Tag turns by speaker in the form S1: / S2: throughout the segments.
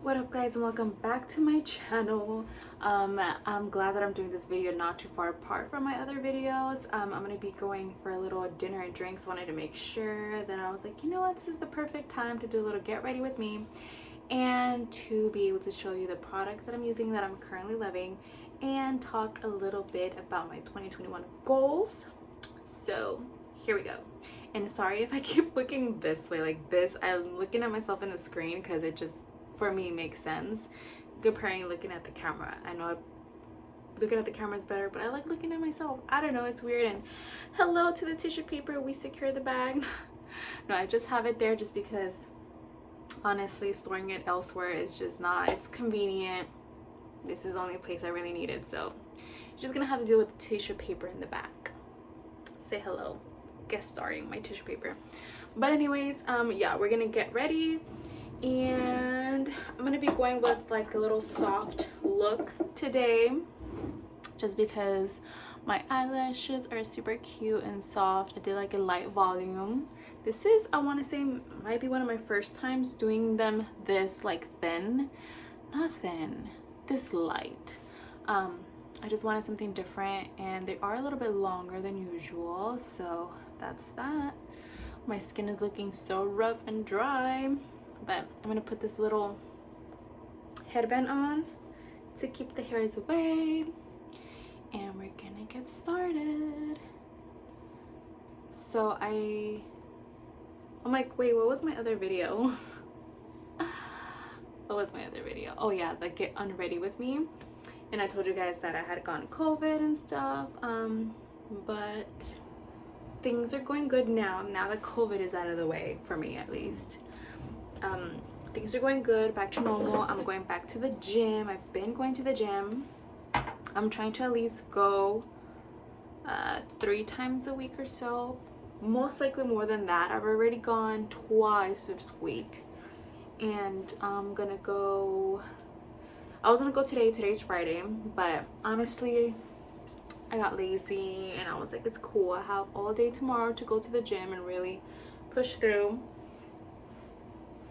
S1: What up guys, and welcome back to my channel. I'm glad that I'm doing this video not too far apart from my other videos. I'm gonna be going for a little dinner and drinks. Wanted to make sure that I was like, you know what, this is the perfect time to do a little get ready with me and to be able to show you the products that I'm using that I'm currently loving and talk a little bit about my 2021 goals. So here we go. And sorry if I keep looking this way, like this. I'm looking at myself in the screen because it just, for me, makes sense comparing looking at the camera. I know looking at the camera is better, but I like looking at myself. I don't know, it's weird. And hello to the tissue paper. We secured the bag. No, I just have it there just because honestly storing it elsewhere is just not, it's convenient. This is the only place I really need it, so you're just gonna have to deal with the tissue paper in the back. Say hello, guest starring my tissue paper. But anyways, yeah, we're gonna get ready and I'm gonna be going with like a little soft look today just because my eyelashes are super cute and soft. I did like a light volume. This is, I want to say, might be one of my first times doing them this like thin, not thin, this light. I just wanted something different, and they are a little bit longer than usual, so that's that. My skin is looking so rough and dry, but I'm gonna put this little headband on to keep the hairs away, and we're gonna get started. So I'm like, wait, what was my other video? What was my other video? Oh yeah, the get unready with me. And I told you guys that I had gotten COVID and stuff, but things are going good now that COVID is out of the way, for me at least. Things are going good, back to normal. I'm going back to the gym. I've been going to the gym. I'm trying to at least go 3 times a week or so, most likely more than that. I've already gone twice this week, and I'm gonna go, I was gonna go today. Today's Friday, but honestly I got lazy and I was like, it's cool, I have all day tomorrow to go to the gym and really push through.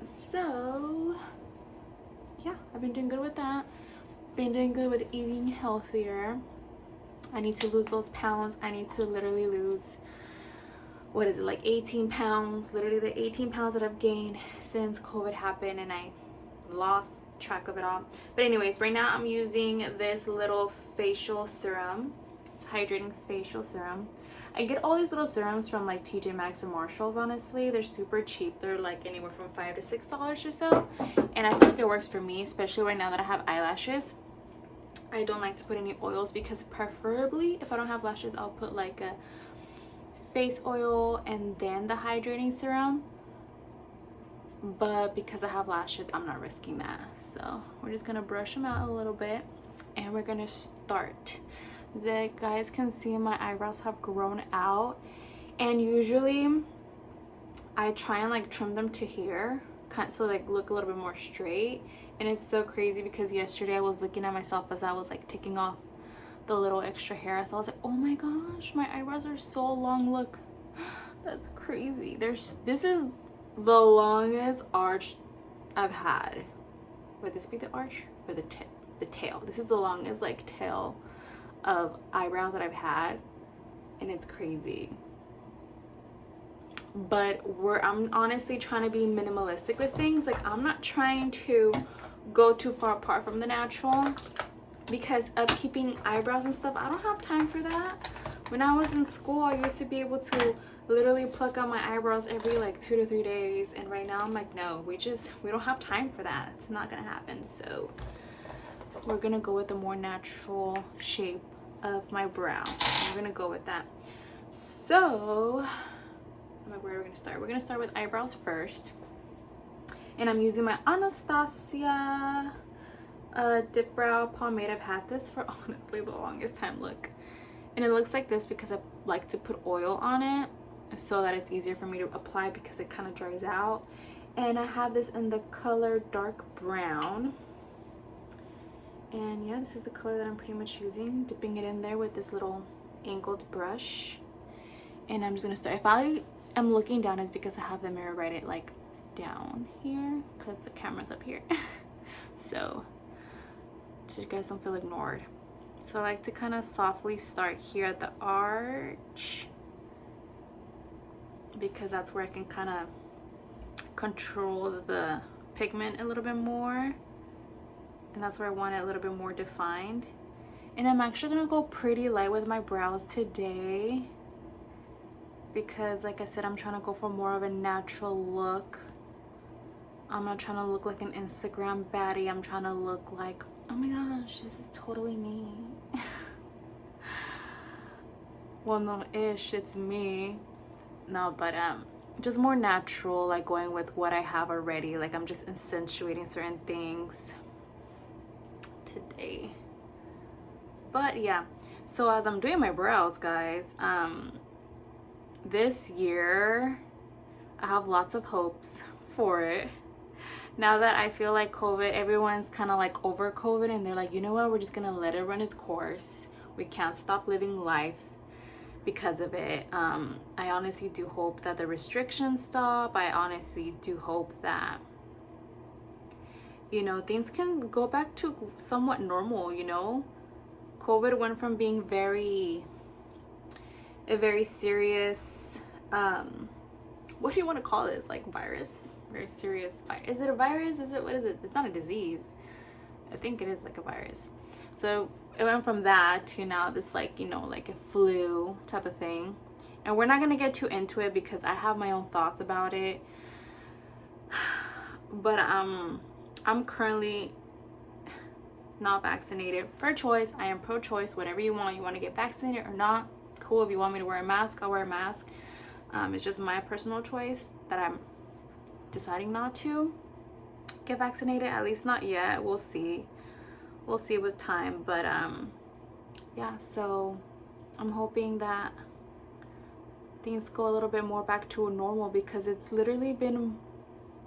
S1: So yeah, I've been doing good with that. Been doing good with eating healthier. I need to lose those pounds. I need to literally lose, what is it, like 18 pounds, literally the 18 pounds that I've gained since COVID happened, and I lost track of it all. But anyways, right now I'm using this little facial serum. It's hydrating facial serum. I get all these little serums from like TJ Maxx and Marshalls. Honestly, they're super cheap. They're like anywhere from $5 to $6 or so, and I feel like it works for me, especially right now that I have eyelashes. I don't like to put any oils because preferably if I don't have lashes, I'll put like a face oil and then the hydrating serum, but because I have lashes, I'm not risking that. So we're just gonna brush them out a little bit and we're gonna start. As you guys can see, my eyebrows have grown out, and usually I try and like trim them to here so like look a little bit more straight. And it's so crazy because yesterday I was looking at myself as I was like taking off the little extra hair, so I was like, oh my gosh, my eyebrows are so long. Look, that's crazy. This is the longest arch I've had. Would this be the arch or the tail? This is the longest like tail of eyebrows that I've had, and it's crazy. But I'm honestly trying to be minimalistic with things. Like, I'm not trying to go too far apart from the natural because of keeping eyebrows and stuff. I don't have time for that. When I was in school, I used to be able to literally pluck out my eyebrows every like 2 to 3 days, and right now I'm like, no, we don't have time for that. It's not gonna happen. So we're gonna go with the more natural shape of my brow. We're gonna go with that. So where are we gonna start? We're gonna start with eyebrows first, and I'm using my Anastasia Dipbrow Pomade. I've had this for honestly the longest time. Look, and it looks like this because I like to put oil on it so that it's easier for me to apply because it kind of dries out. And I have this in the color dark brown, and yeah, this is the color that I'm pretty much using, dipping it in there with this little angled brush. And I'm just gonna start. If I am looking down, is because I have the mirror right at like down here because the camera's up here. so you guys don't feel ignored. So I like to kind of softly start here at the arch, because that's where I can kind of control the pigment a little bit more, and that's where I want it a little bit more defined. And I'm actually gonna go pretty light with my brows today, because like I said, I'm trying to go for more of a natural look. I'm not trying to look like an Instagram baddie. I'm trying to look like, oh my gosh, this is totally me. Well, no ish, it's me. No, but just more natural, like going with what I have already. Like I'm just accentuating certain things today. But yeah, so as I'm doing my brows, guys, this year I have lots of hopes for it. Now that I feel like COVID, everyone's kind of like over COVID, and they're like, you know what, we're just gonna let it run its course. We can't stop living life because of it. I honestly do hope that the restrictions stop. I honestly do hope that, you know, things can go back to somewhat normal, you know. COVID went from being a very serious, what do you want to call this, like virus, very serious virus. Is it a virus? Is it, what is it? It's not a disease. I think it is like a virus. So it went from that to now this, like, you know, like a flu type of thing. And we're not going to get too into it because I have my own thoughts about it. But I'm currently not vaccinated for choice. I am pro-choice. Whatever you want to get vaccinated or not, cool. If you want me to wear a mask, I'll wear a mask. It's just my personal choice that I'm deciding not to get vaccinated, at least not yet. We'll see with time. But yeah, so I'm hoping that things go a little bit more back to normal, because it's literally been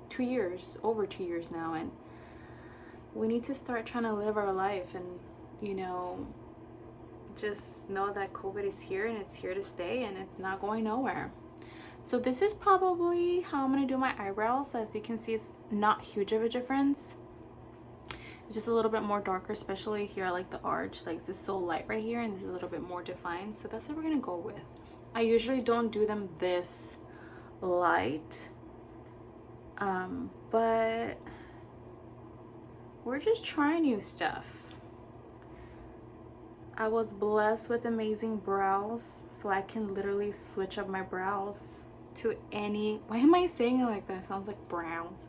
S1: 2 years, over 2 years now, and we need to start trying to live our life, and, you know, just know that COVID is here and it's here to stay and it's not going nowhere. So this is probably how I'm gonna do my eyebrows. As you can see, it's not huge of a difference. It's just a little bit more darker, especially here. I like the arch, like this is so light right here, and this is a little bit more defined. So that's what we're gonna go with. I usually don't do them this light, but we're just trying new stuff. I was blessed with amazing brows, so I can literally switch up my brows to any, why am I saying it like that? It sounds like brows.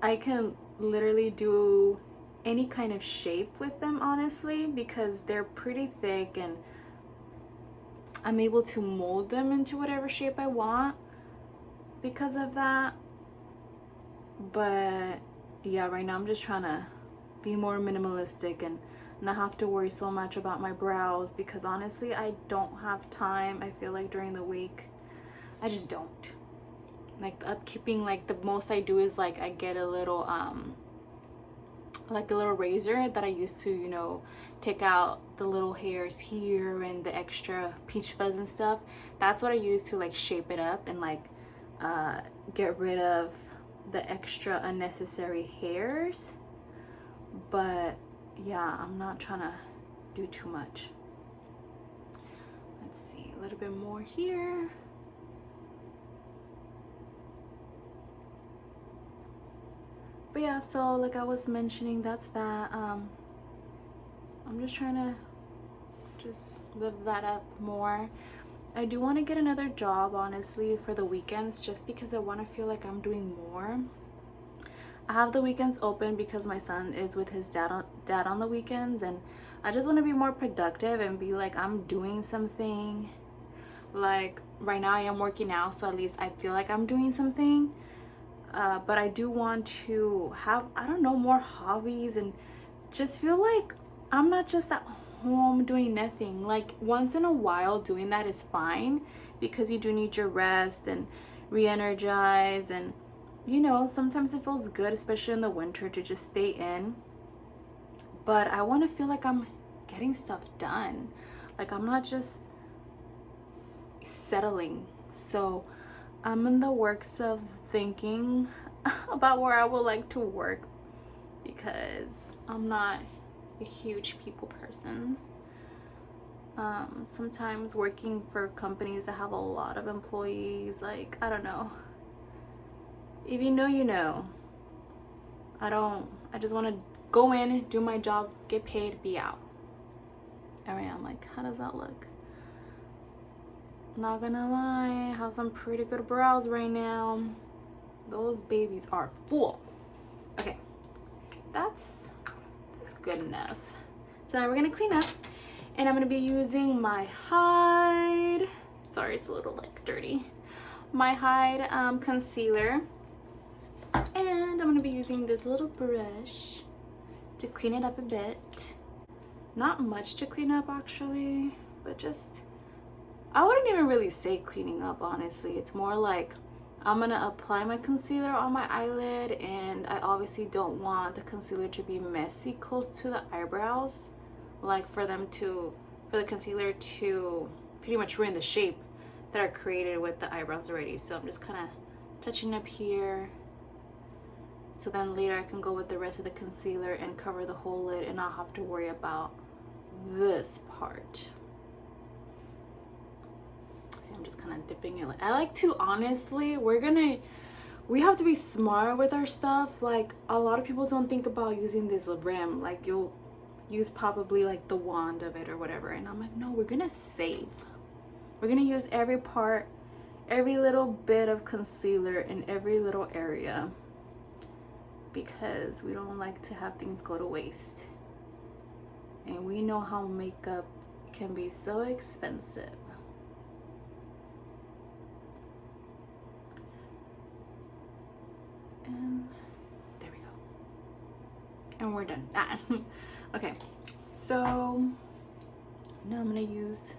S1: I can literally do any kind of shape with them, honestly, because they're pretty thick and I'm able to mold them into whatever shape I want because of that. But yeah, right now I'm just trying to be more minimalistic and not have to worry so much about my brows, because honestly I don't have time. I feel like during the week I just don't, like, the upkeeping, like the most I do is like I get a little like a little razor that I used to, you know, take out the little hairs here and the extra peach fuzz and stuff. That's what I use to like shape it up and like get rid of the extra unnecessary hairs. But yeah, I'm not trying to do too much. Let's see, a little bit more here. But yeah, so like I was mentioning, that's that. I'm just trying to just live that up more. I do want to get another job, honestly, for the weekends, just because I want to feel like I'm doing more. I have the weekends open because my son is with his dad on the weekends, and I just want to be more productive and be like I'm doing something. Like right now I am working out, so at least I feel like I'm doing something. But I do want to have, I don't know, more hobbies and just feel like I'm not just at home doing nothing. Like once in a while doing that is fine, because you do need your rest and re-energize, and you know, sometimes it feels good, especially in the winter, to just stay in. But I want to feel like I'm getting stuff done, like I'm not just settling. So I'm in the works of thinking about where I would like to work, because I'm not a huge people person. Sometimes working for companies that have a lot of employees, like, I don't know, if you know, you know. I just want to go in, do my job, get paid, be out. Alright, I'm like, how does that look? Not gonna lie, I have some pretty good brows right now. Those babies are full. Okay, that's good enough. So now we're gonna clean up, and I'm gonna be using my Hyde, sorry, it's a little like dirty, my Hyde concealer, and I'm gonna be using this little brush to clean it up a bit. Not much to clean up actually, but just, I wouldn't even really say cleaning up, honestly. It's more like I'm gonna apply my concealer on my eyelid, and I obviously don't want the concealer to be messy close to the eyebrows, like for the concealer to pretty much ruin the shape that I created with the eyebrows already. So I'm just kind of touching up here, so then later I can go with the rest of the concealer and cover the whole lid and not have to worry about this part. See, I'm just kind of dipping it. I like to, honestly, we have to be smart with our stuff. Like, a lot of people don't think about using this rim. Like, you'll use probably like the wand of it or whatever, and I'm like, no, we're gonna save. We're gonna use every part, every little bit of concealer in every little area, because we don't like to have things go to waste. And we know how makeup can be so expensive. And there we go. And we're done. Okay, so now I'm gonna use,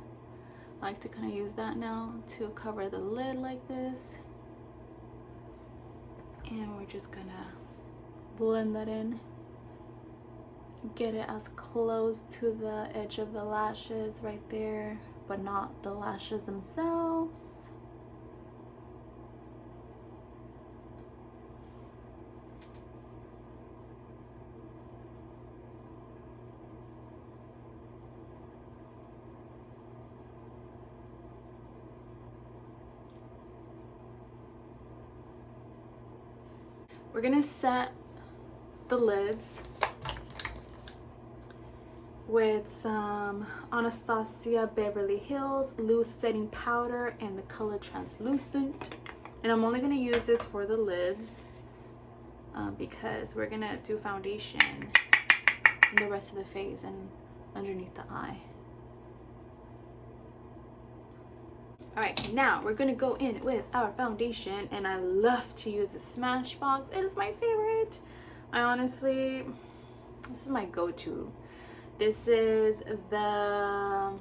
S1: I like to kind of use that now to cover the lid like this. And we're just gonna blend that in, get it as close to the edge of the lashes right there, but not the lashes themselves. We're gonna set the lids with some Anastasia Beverly Hills loose setting powder and the color translucent, and I'm only gonna use this for the lids because we're gonna do foundation in the rest of the face and underneath the eye. All right, now we're gonna go in with our foundation, and I love to use the Smashbox. It is my favorite. I honestly, this is my go-to. This is the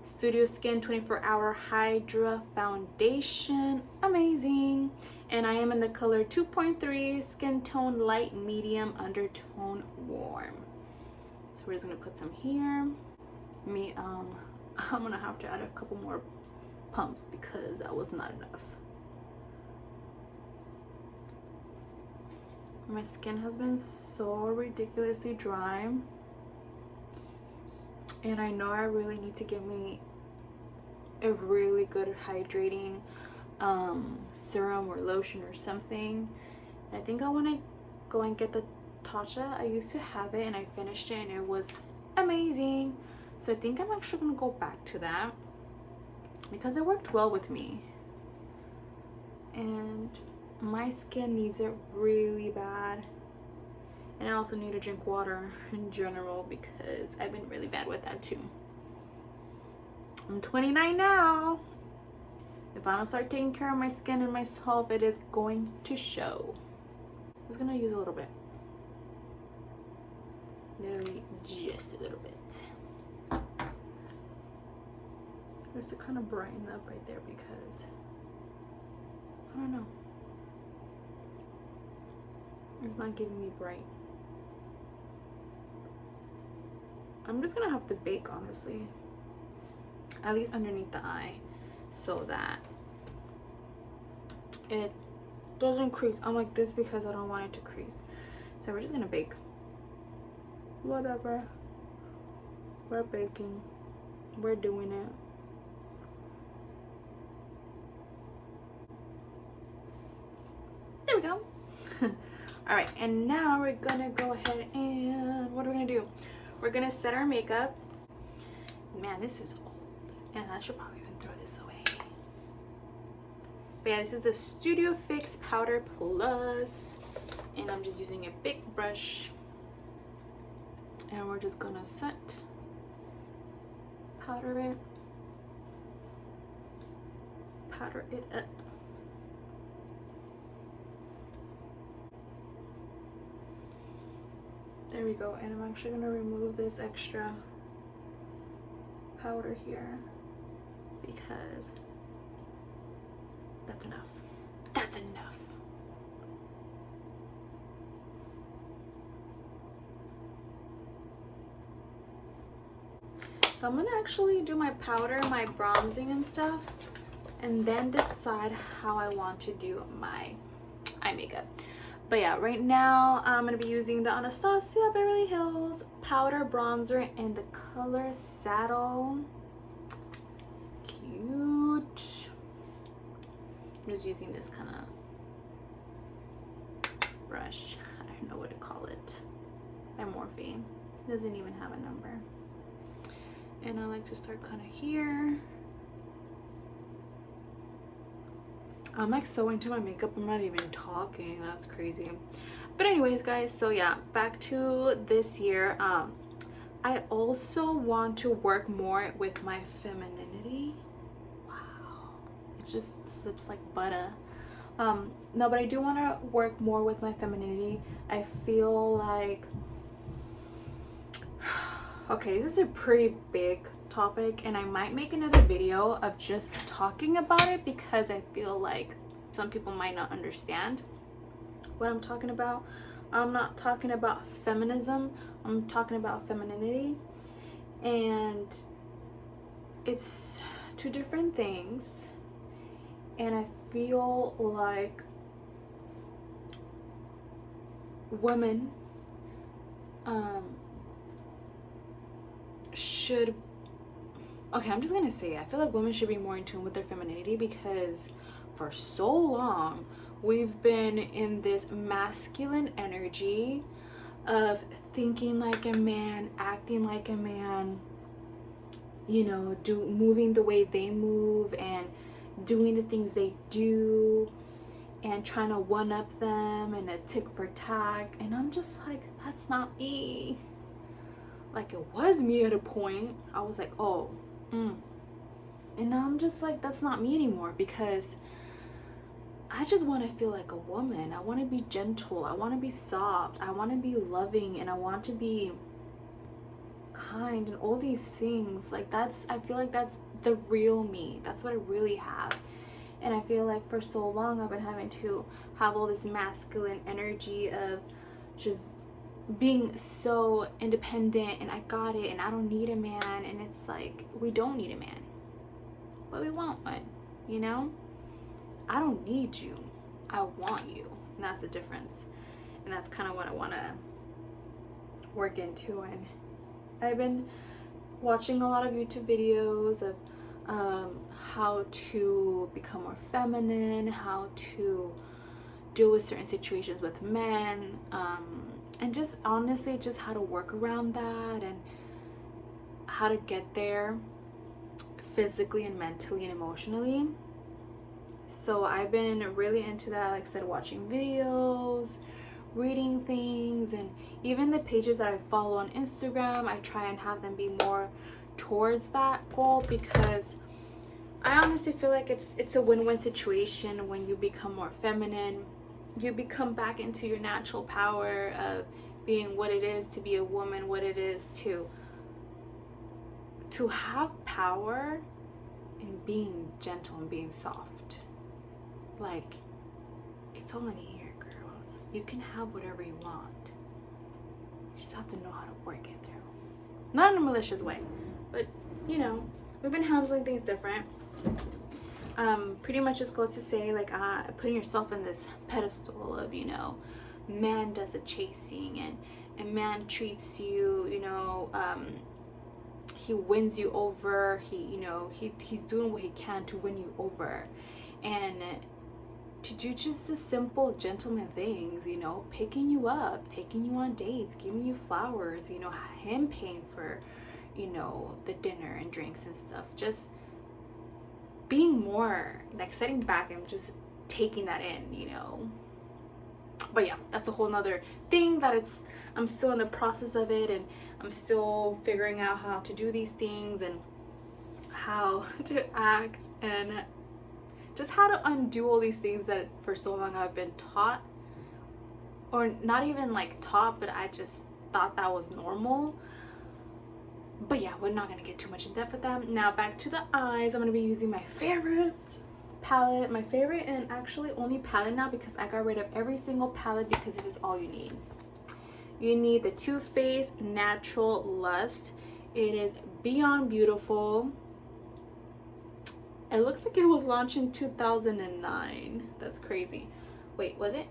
S1: Studio Skin 24-Hour Hydra Foundation. Amazing. And I am in the color 2.3, skin tone light, medium, undertone warm. So we're just gonna put some here. I'm gonna have to add a couple more pumps because that was not enough. My skin has been so ridiculously dry, and I know I really need to get me a really good hydrating serum or lotion or something. And I think I want to go and get the Tatcha. I used to have it and I finished it and it was amazing. So I think I'm actually gonna go back to that because it worked well with me, and my skin needs it really bad. And I also need to drink water in general because I've been really bad with that too. I'm 29 now. If I don't start taking care of my skin and myself, it is going to show. I'm just gonna use a little bit, literally just a little bit, just to kind of brighten up right there, because I don't know, it's not giving me bright. I'm just gonna have to bake, honestly, at least underneath the eye, so that it doesn't crease. I'm like this because I don't want it to crease. So we're just gonna bake. Whatever. We're baking. We're doing it. There we go. All right, and now we're gonna go ahead and what are we gonna do? We're gonna set our makeup. Man, this is old, and I should probably even throw this away. But yeah, this is the Studio Fix Powder Plus, and I'm just using a big brush, and we're just gonna powder it up. There we go, and I'm actually gonna remove this extra powder here because that's enough. That's enough. So I'm gonna actually do my powder, my bronzing and stuff, and then decide how I want to do my eye makeup. But yeah, right now I'm gonna be using the Anastasia Beverly Hills powder bronzer in the color Saddle. Cute. I'm just using this kind of brush. I don't know what to call it. By Morphe. Doesn't even have a number. And I like to start kind of here. I'm like so into my makeup, I'm not even talking. That's crazy. But anyways, guys, so yeah, back to this year. I also want to work more with my femininity. Wow, it just slips like butter. No, but I do want to work more with my femininity. I feel like, okay, this is a pretty big topic, and I might make another video of just talking about it because I feel like some people might not understand what I'm talking about. I'm not talking about feminism, I'm talking about femininity, and it's two different things. And I feel like women should, okay, I'm just gonna say it. I feel like women should be more in tune with their femininity because for so long we've been in this masculine energy of thinking like a man, acting like a man, you know, moving the way they move and doing the things they do and trying to one up them and a tick for tack. And I'm just like, that's not me. Like, it was me at a point. I was like, oh, and now I'm just like, that's not me anymore, because I just want to feel like a woman. I want to be gentle. I want to be soft. I want to be loving, and I want to be kind and all these things. Like, that's, I feel like that's the real me. That's what I really have. And I feel like for so long I've been having to have all this masculine energy of just being so independent and I got it and I don't need a man. And it's like, we don't need a man, but we want one, you know? I don't need you, I want you. And that's the difference. And that's kind of what I want to work into. And I've been watching a lot of YouTube videos of how to become more feminine, how to deal with certain situations with men, and just honestly just how to work around that and how to get there physically and mentally and emotionally. So I've been really into that, like I said, watching videos, reading things, and even the pages that I follow on Instagram, I try and have them be more towards that goal, because I honestly feel like it's a win-win situation when you become more feminine. You become back into your natural power of being what it is to be a woman, what it is to have power and being gentle and being soft. Like, it's all in here, girls. You can have whatever you want. You just have to know how to work it through. Not in a malicious way, but you know, we've been handling things different. pretty much just go to say like putting yourself in this pedestal of, you know, man does the chasing, and man treats you, you know, he wins you over, he, you know, he's doing what he can to win you over, and to do just the simple gentleman things, you know, picking you up, taking you on dates, giving you flowers, you know, him paying for, you know, the dinner and drinks and stuff, just being more like sitting back and just taking that in, you know. But yeah, that's a whole nother thing that I'm still in the process of it, and I'm still figuring out how to do these things and how to act and just how to undo all these things that for so long I've been taught, or not even like taught, but I just thought that was normal. But yeah, we're not gonna get too much in depth with them. Now back to the eyes. I'm gonna be using my favorite palette, my favorite and actually only palette now, because I got rid of every single palette, because this is all you need. You need the Too Faced Natural Lust. It is beyond beautiful. It looks like it was launched in 2009. That's crazy. Wait, was it?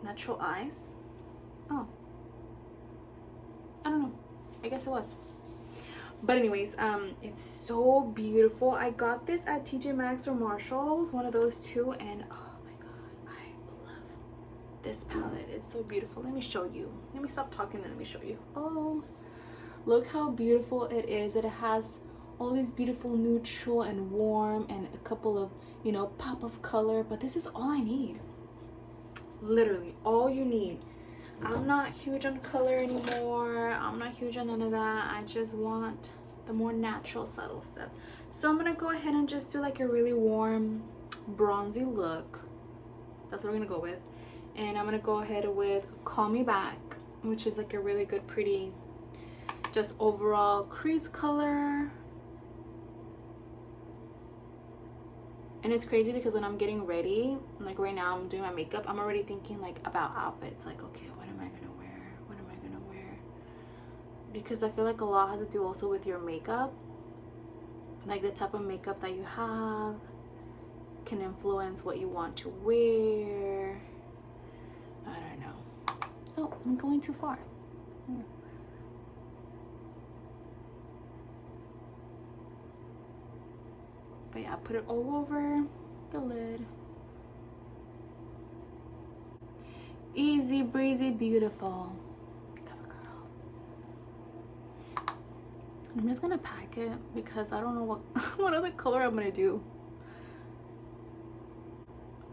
S1: Natural Eyes? Oh, I don't know. I guess it was. But anyways, it's so beautiful. I got this at TJ Maxx or Marshalls, one of those two, and oh my god, I love this palette. It's so beautiful. Let me show you. Let me stop talking and let me show you. Oh, look how beautiful it is. It has all these beautiful neutral and warm and a couple of, you know, pop of color, but this is all I need. Literally all you need. I'm not huge on color anymore. I'm not huge on none of that. I just want the more natural, subtle stuff. So I'm gonna go ahead and just do like a really warm, bronzy look. That's what we're gonna go with. And I'm gonna go ahead with Call Me Back, which is like a really good, pretty, just overall crease color. And it's crazy because when I'm getting ready, like right now I'm doing my makeup, I'm already thinking like about outfits. Like, okay, what am I gonna wear? What am I gonna wear? Because I feel like a lot has to do also with your makeup. Like the type of makeup that you have can influence what you want to wear. I don't know. Oh, I'm going too far. But yeah, I put it all over the lid. Easy breezy, beautiful. Cover girl. I'm just gonna pack it because I don't know what other color I'm gonna do.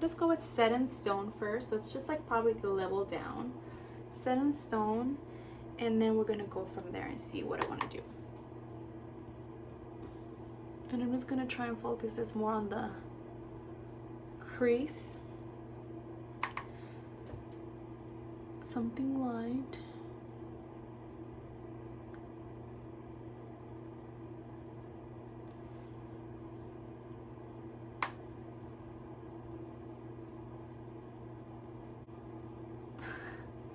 S1: Let's go with Set in Stone first. So it's just like probably the level down. Set in Stone, and then we're gonna go from there and see what I want to do. And I'm just gonna try and focus this more on the crease. Something light.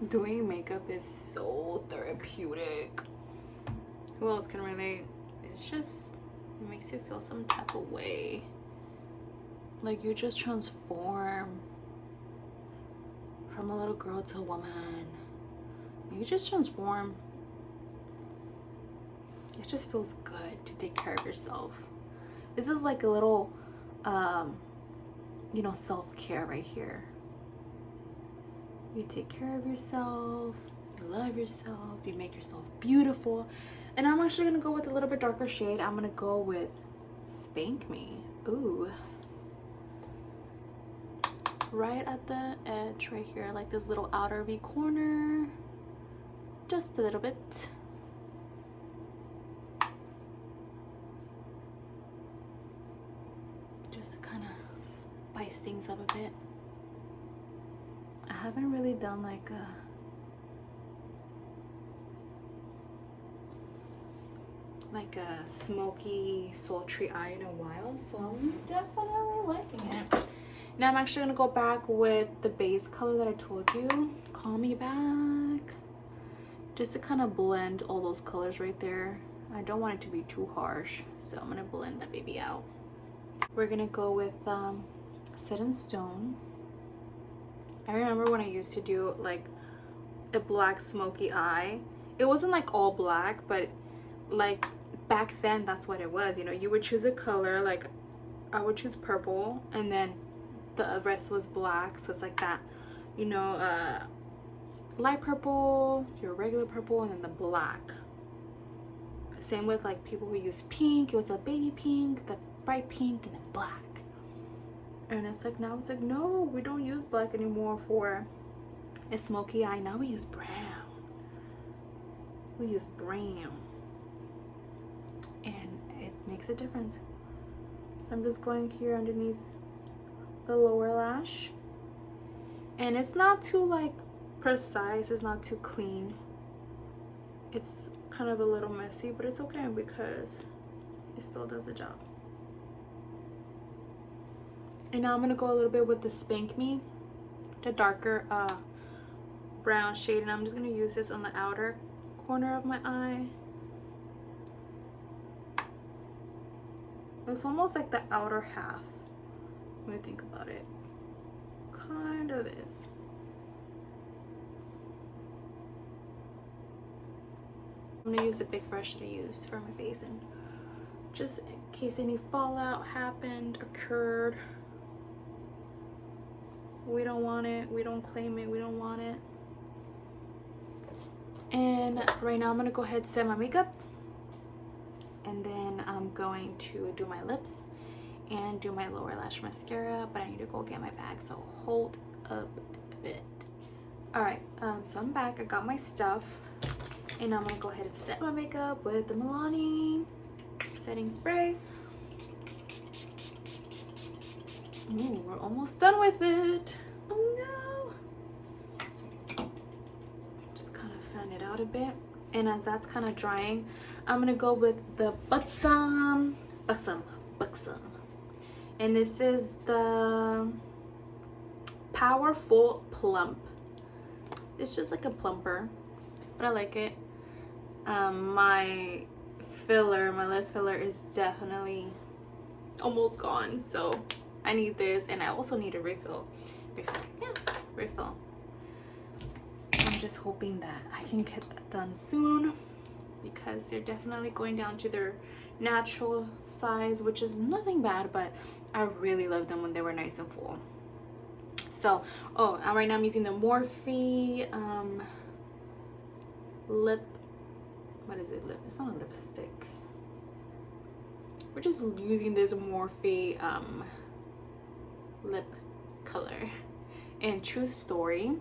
S1: Doing makeup is so therapeutic. Who else can relate? It's just, it makes you feel some type of way. Like you just transform from a little girl to a woman. You just transform. It just feels good to take care of yourself. This is like a little, you know, self-care right here. You take care of yourself, you love yourself, you make yourself beautiful. And I'm actually gonna go with a little bit darker shade. I'm gonna go with Spank Me. Ooh. Right at the edge right here, like this little outer V corner. Just a little bit. Just to kind of spice things up a bit. I haven't really done like a smoky, sultry eye in a while, so I'm definitely liking it. Now I'm actually gonna go back with the base color that I told you, Call Me Back, just to kind of blend all those colors right there. I don't want it to be too harsh, so I'm gonna blend that baby out. We're gonna go with Set in Stone. I remember when I used to do like a black smoky eye. It wasn't like all black, but like back then that's what it was. You know, you would choose a color, like I would choose purple, and then the rest was black. So it's like that, you know, light purple, your regular purple, and then the black. Same with like people who use pink. It was the baby pink, the bright pink, and then black. And it's like now it's like, no, we don't use black anymore for a smoky eye. Now we use brown. We use brown, and it makes a difference. So I'm just going here underneath the lower lash, and it's not too like precise, it's not too clean. It's kind of a little messy, but it's okay because it still does the job. And now I'm gonna go a little bit with the Spank Me, the darker brown shade, and I'm just gonna use this on the outer corner of my eye. It's almost like the outer half when you think about it. Kind of is. I'm gonna use the big brush that I used for my face, and just in case any fallout occurred. We don't want it, we don't claim it, we don't want it. And right now I'm gonna go ahead and set my makeup, and then I'm going to do my lips and do my lower lash mascara, but I need to go get my bag, so hold up a bit. All right, so I'm back. I got my stuff, and I'm gonna go ahead and set my makeup with the Milani setting spray. Ooh, we're almost done with it. Oh no. Just kind of fan it out a bit. And as that's kind of drying, I'm gonna go with the Buxom. And this is the Powerful Plump. It's just like a plumper, but I like it. My lip filler is definitely almost gone, so I need this, and I also need a refill. Refill. I'm just hoping that I can get that done soon, because they're definitely going down to their natural size, which is nothing bad, but I really love them when they were nice and full. So, right now I'm using the Morphe lip. What is it? It's not a lipstick. We're just using this Morphe lip color and True Story,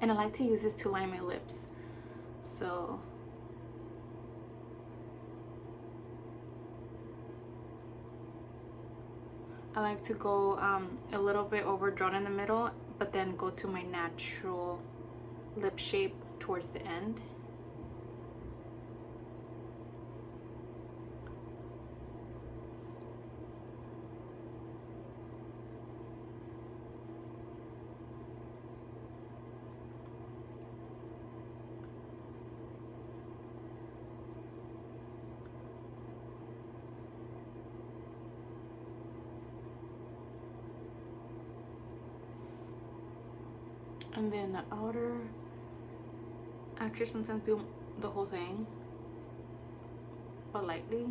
S1: and I like to use this to line my lips. So I like to go a little bit overdrawn in the middle, but then go to my natural lip shape towards the end. And then the outer, actually sometimes do the whole thing, but lightly.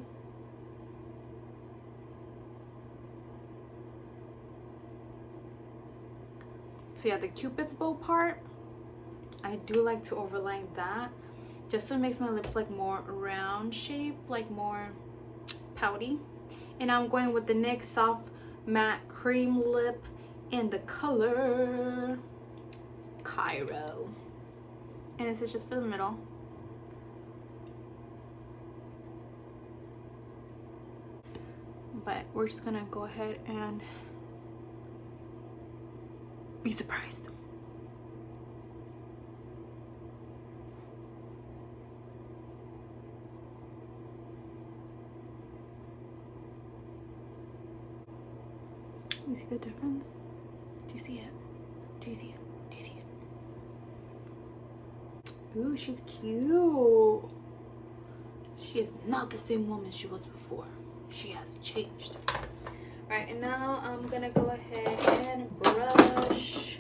S1: So yeah, the Cupid's bow part, I do like to overline that, just so it makes my lips like more round shape, like more pouty. And I'm going with the NYX Soft Matte Cream Lip in the color Cairo, and this is just for the middle. But we're just gonna go ahead and be surprised. You see the difference? Do you see it? Do you see it? Do you see it? Ooh, she's cute. She is not the same woman she was before. She has changed. Alright, and now I'm gonna go ahead and brush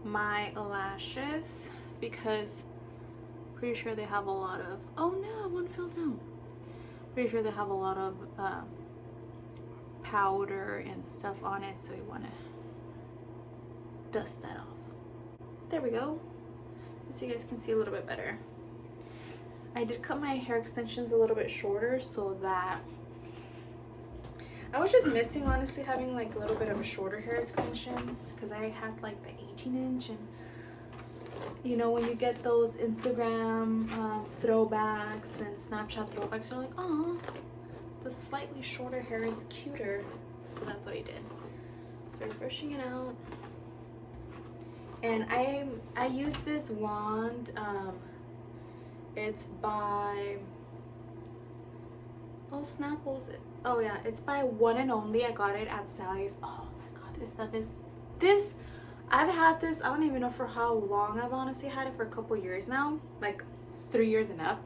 S1: my lashes because pretty sure they have a lot of, oh no, one fell down. Pretty sure they have a lot of powder and stuff on it, so you want to dust that off. There we go, so you guys can see a little bit better. I did cut my hair extensions a little bit shorter so that I was just missing, honestly, having like a little bit of a shorter hair extensions because I had like the 18-inch, and you know, when you get those Instagram throwbacks and Snapchat throwbacks, you're like, oh, the slightly shorter hair is cuter. So that's what I did. So I'm brushing it out. And I use this wand. It's by, oh snap, what was it? Oh yeah, it's by One and Only. I got it at Sally's. Oh my god, this stuff is, this, I've had this, I don't even know for how long. I've honestly had it for a couple years now, like 3 years and up,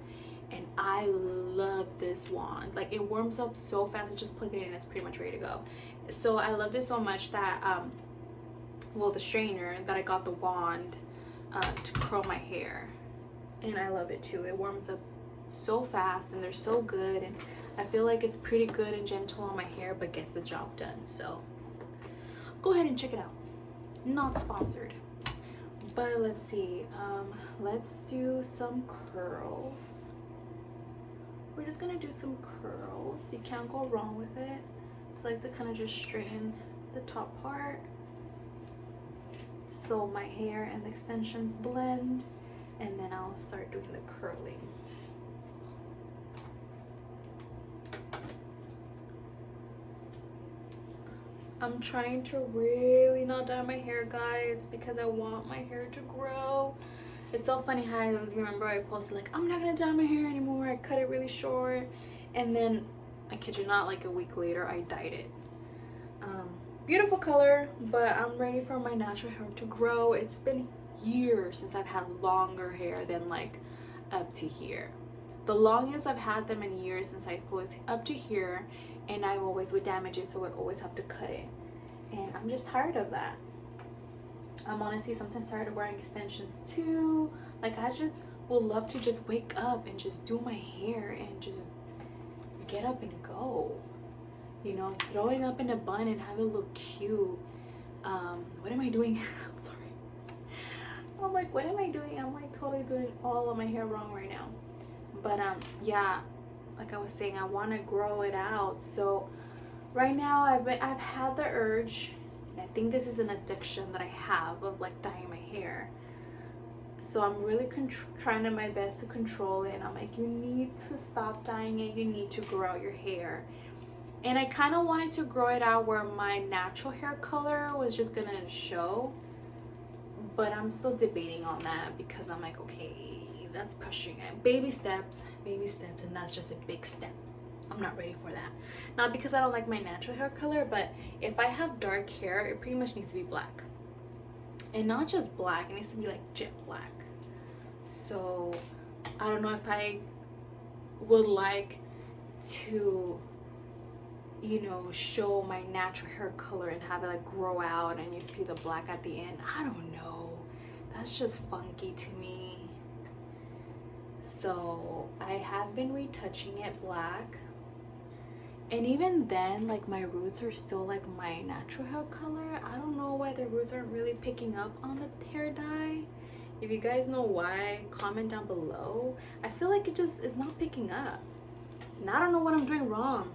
S1: and I love this wand. Like, it warms up so fast. It's just plug it in, it's pretty much ready to go. So I loved it so much that well, the straightener, that I got the wand to curl my hair, and I love it too. It warms up so fast and they're so good, and I feel like it's pretty good and gentle on my hair but gets the job done. So go ahead and check it out. Not sponsored, but let's see, let's do some curls. We're just gonna do some curls. You can't go wrong with it. So I like to kind of just straighten the top part so my hair and the extensions blend, and then I'll start doing the curling. I'm trying to really not dye my hair, guys, because I want my hair to grow. It's so funny how I remember I posted like, I'm not gonna dye my hair anymore. I cut it really short, and then I kid you not, like a week later I dyed it. Beautiful color, but I'm ready for my natural hair to grow. It's been years since I've had longer hair than like up to here. The longest I've had them in years since high school is up to here, and I always would damage it, so I'd always have to cut it, and I'm just tired of that. I'm honestly sometimes tired of wearing extensions too. Like, I just would love to just wake up and just do my hair and just get up and go, you know, throwing up in a bun and have it look cute. What am I doing? I'm sorry. I'm like, what am I doing? I'm like totally doing all of my hair wrong right now. But yeah, like I was saying, I want to grow it out. So right now I've had the urge, and I think this is an addiction that I have of like dyeing my hair. So I'm really trying to my best to control it, and I'm like, you need to stop dyeing it, you need to grow out your hair. And I kind of wanted to grow it out where my natural hair color was just gonna show, but I'm still debating on that because I'm like, okay, that's pushing it. Baby steps, and that's just a big step. I'm not ready for that. Not because I don't like my natural hair color, but if I have dark hair, it pretty much needs to be black. And not just black, it needs to be like jet black. So I don't know if I would like to, you know, show my natural hair color and have it like grow out and you see the black at the end. I don't know, that's just funky to me. So I have been retouching it black, and even then, like, my roots are still like my natural hair color. I don't know why the roots aren't really picking up on the hair dye. If you guys know why, comment down below. I feel like it just is not picking up, and I don't know what I'm doing wrong.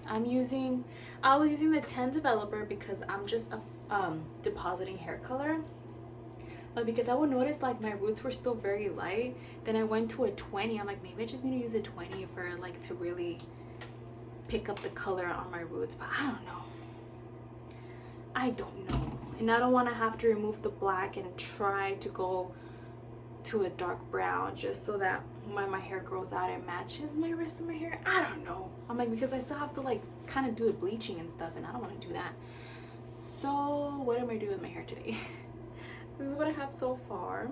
S1: I was using the 10 developer because I'm just depositing hair color, but because I would notice like my roots were still very light, then I went to a 20. I'm like, maybe I just need to use a 20 for like to really pick up the color on my roots. But I don't know, and I don't want to have to remove the black and try to go to a dark brown just so that when my hair grows out it matches my rest of my hair. I don't know. I'm like, because I still have to like kind of do it bleaching and stuff, and I don't want to do that. So what am I doing with my hair today? This is what I have so far,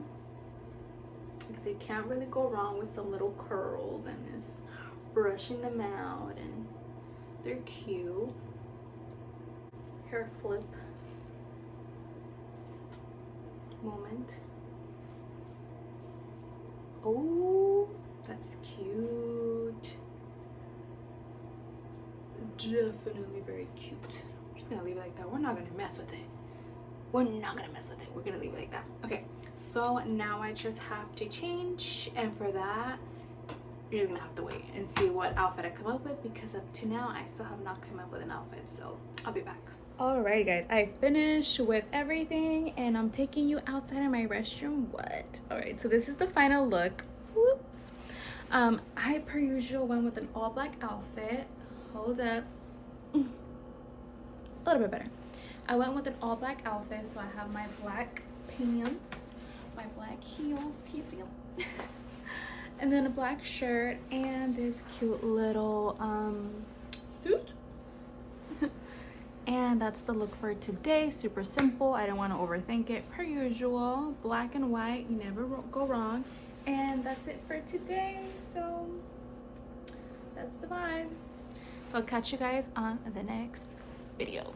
S1: because you can't really go wrong with some little curls and this brushing them out, and they're cute. Hair flip moment. Oh, that's cute. Definitely very cute. I'm just gonna leave it like that. We're not gonna mess with it. We're not gonna mess with it. We're gonna leave it like that. Okay, so now I just have to change, and for that you're just gonna have to wait and see what outfit I come up with, because up to now I still have not come up with an outfit, so I'll be back. Alrighty guys, I finished with everything and I'm taking you outside of my restroom. What? Alright, so this is the final look. Whoops. I per usual went with an all black outfit. Hold up. A little bit better. I went with an all black outfit, so I have my black pants, my black heels, can you see them? And then a black shirt and this cute little suit. And that's the look for today. Super simple. I don't want to overthink it. Per usual, black and white, you never go wrong. And that's it for today. So that's the vibe. So I'll catch you guys on the next video.